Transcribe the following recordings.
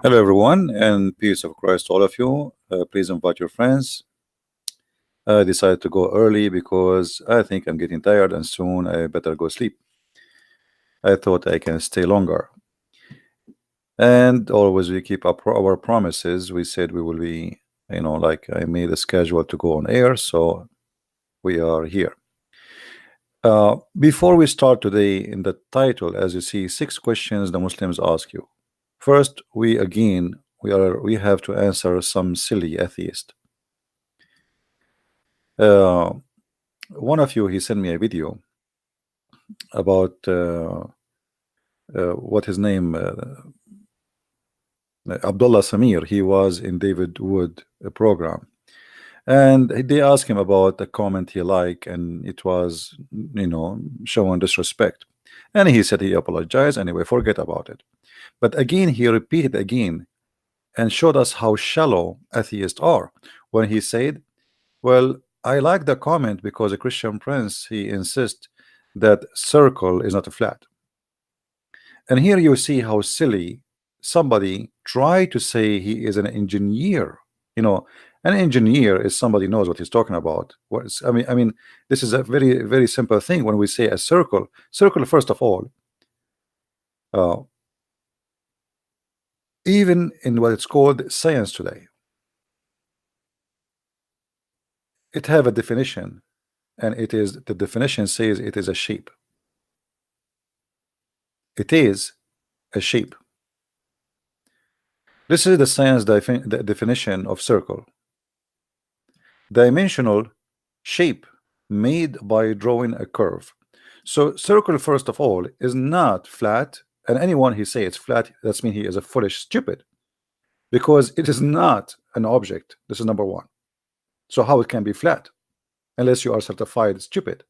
Hello, everyone, and peace of Christ to all of you. Please invite your friends. I decided to go early because I think I'm getting tired and soon I better go sleep. I thought I can stay longer. And always we keep up our promises. We said we will be, like I made a schedule to go on air, so we are here. Before we start today, in the title, as you see, 6 questions the Muslims ask you. First, we have to answer some silly atheist. Uh, One of you, he sent me a video about what his name, Abdullah Samir. He was in David Wood program, and they asked him about a comment he liked, and it was, showing disrespect. And he said he apologized anyway, forget about it. But again, he repeated again and showed us how shallow atheists are when he said, well, I like the comment because a Christian Prince, he insists that circle is not a flat. And here you see how silly somebody try to say he is an engineer. You know, an engineer is somebody knows what he's talking about. I mean, this is a very, very simple thing. When we say a circle, first of all, uh, even in what it's called science today, it have a definition, and the definition says it is a shape. It is a shape. This is the science the definition of circle. Dimensional shape made by drawing a curve. So circle, first of all, is not flat, and anyone who say it's flat, that's mean he is a foolish stupid, because it is not an object. This is number one. So how it can be flat unless you are certified stupid?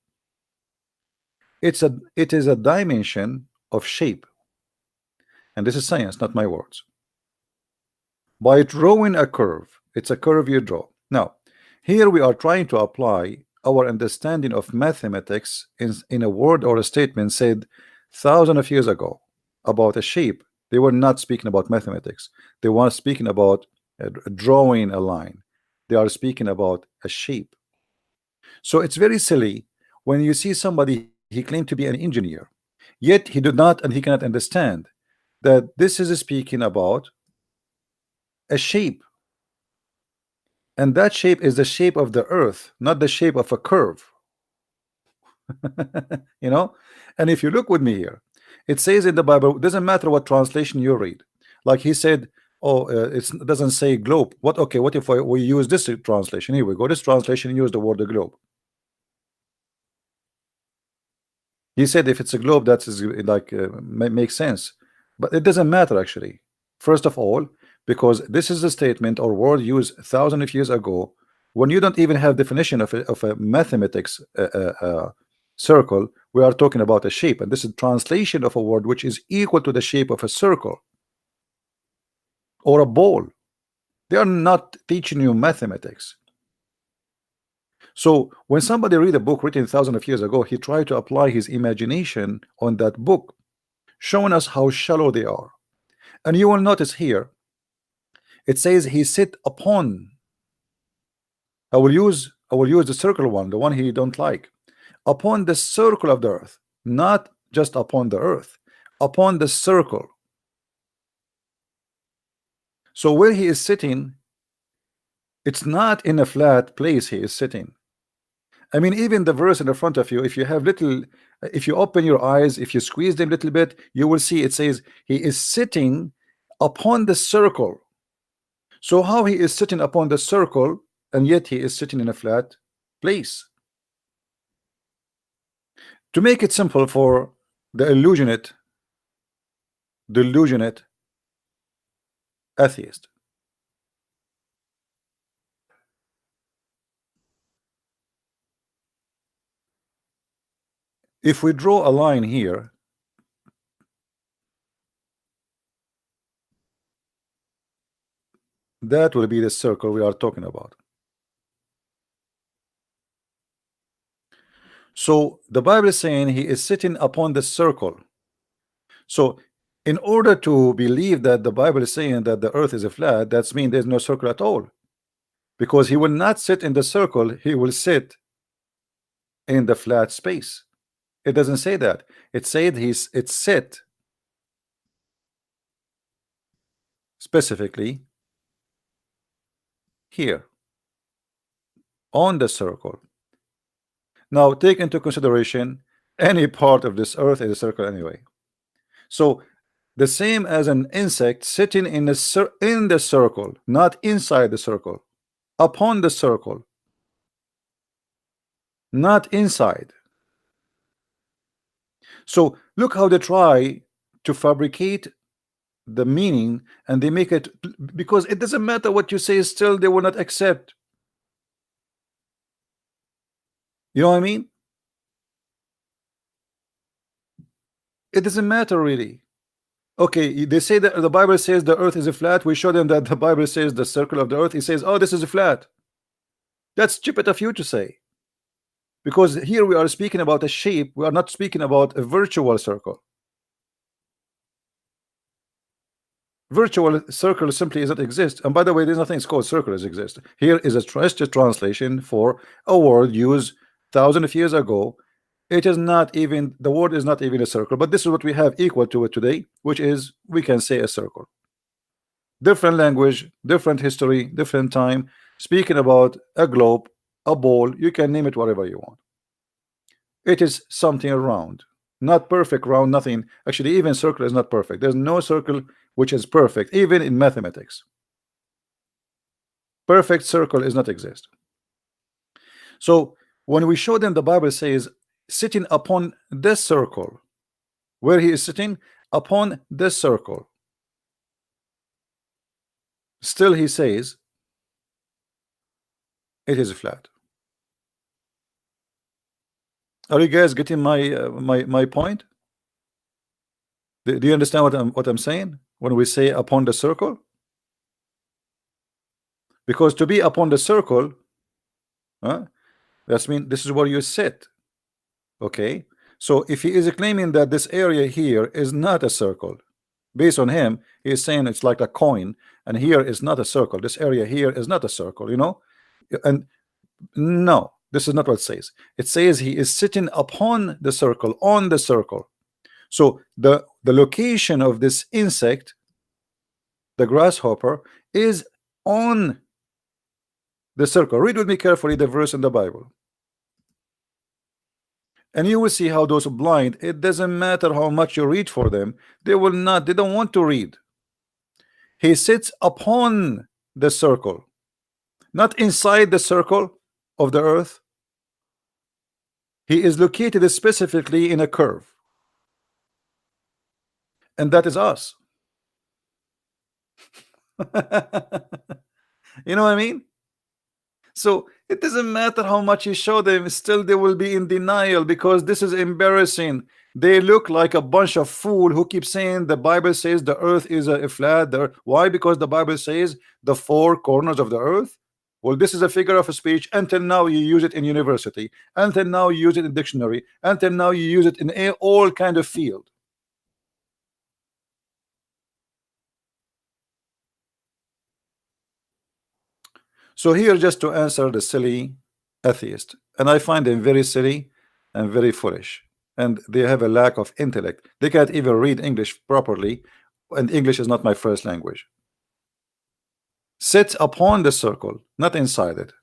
It is a dimension of shape, and this is science, not my words. By drawing a curve, it's a curve you draw. Now here we are trying to apply our understanding of mathematics in a word or a statement said thousands of years ago about a shape. They were not speaking about mathematics. They were speaking about drawing a line. They are speaking about a shape. So it's very silly when you see somebody, he claimed to be an engineer, yet he did not and he cannot understand that this is speaking about a shape, and that shape is the shape of the earth, not the shape of a curve. you know and if you look with me here, it says in the Bible, it doesn't matter what translation you read. Like he said, oh, it doesn't say globe. What if we use this translation? Here we go, this translation use the word the globe. He said if it's a globe, that is like makes sense, but it doesn't matter actually. First of all, because this is a statement or word used thousands of years ago, when you don't even have definition of a mathematics circle. We are talking about a shape, and this is translation of a word which is equal to the shape of a circle or a ball. They are not teaching you mathematics. So when somebody read a book written thousands of years ago, he tried to apply his imagination on that book, showing us how shallow they are. And you will notice here it says he sit upon. I will use the circle one, the one he don't like. Upon the circle of the earth, not just upon the earth, upon the circle. So where he is sitting, it's not in a flat place he is sitting. I mean, even the verse in the front of you, if you open your eyes, if you squeeze them a little bit, you will see it says he is sitting upon the circle. So how he is sitting upon the circle, and yet he is sitting in a flat place? To make it simple for the delusionate atheist, if we draw a line here, that will be the circle we are talking about. So the Bible is saying he is sitting upon the circle. So In order to believe that the Bible is saying that the earth is a flat, that's mean there's no circle at all, because he will not sit in the circle, he will sit in the flat space. It doesn't say that. It said it's sit specifically here on the circle. Now take into consideration any part of this earth is a circle anyway. So the same as an insect sitting in the circle, not inside the circle, upon the circle, not inside. So look how they try to fabricate the meaning, and they make it, because it doesn't matter what you say, still they will not accept. You know what I mean? It doesn't matter really. Okay, they say that the Bible says the earth is a flat. We show them that the Bible says the circle of the earth. He says, oh, this is a flat. That's stupid of you to say, because here we are speaking about a shape. We are not speaking about a virtual circle. Virtual circle simply doesn't exist. And by the way, there's nothing called circles exist. Here is a trusted translation for a word used thousands of years ago. It is not even, the word is not even a circle, but this is what we have equal to it today, which is, we can say, a circle. Different language, different history, different time, speaking about a globe, a ball, you can name it whatever you want. It is something round, not perfect round, nothing. Actually, even circle is not perfect. There's no circle which is perfect, even in mathematics. Perfect circle is not exist. So when we show them, the Bible says sitting upon this circle, where he is sitting upon this circle, still he says it is flat. Are you guys getting my point? Do you understand what I'm saying when we say upon the circle? Because to be upon the circle, that's mean this is where you sit. Okay, so if he is claiming that this area here is not a circle, based on him, he is saying it's like a coin, and here is not a circle. This area here is not a circle, you know. And no, this is not what it says. It says he is sitting upon the circle, on the circle. So the location of this insect, the grasshopper, is on the circle. Read with me carefully the verse in the Bible, and you will see how those blind, it doesn't matter how much you read for them, they don't want to read. He sits upon the circle, not inside the circle of the earth. He is located specifically in a curve, and that is us. You know what I mean? So it doesn't matter how much you show them, still they will be in denial, because this is embarrassing. They look like a bunch of fool who keep saying the Bible says the earth is a flat. Why? Because the Bible says the four corners of the earth. Well, this is a figure of speech. Until now you use it in university, until now you use it in dictionary, until now you use it in all kind of field. So here, just to answer the silly atheist, and I find them very silly and very foolish, and they have a lack of intellect. They can't even read English properly, and English is not my first language. Sits upon the circle, not inside it,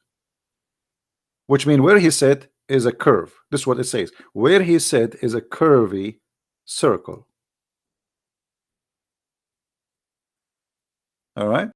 which means where he sat is a curve. This is what it says. Where he sat is a curvy circle. All right.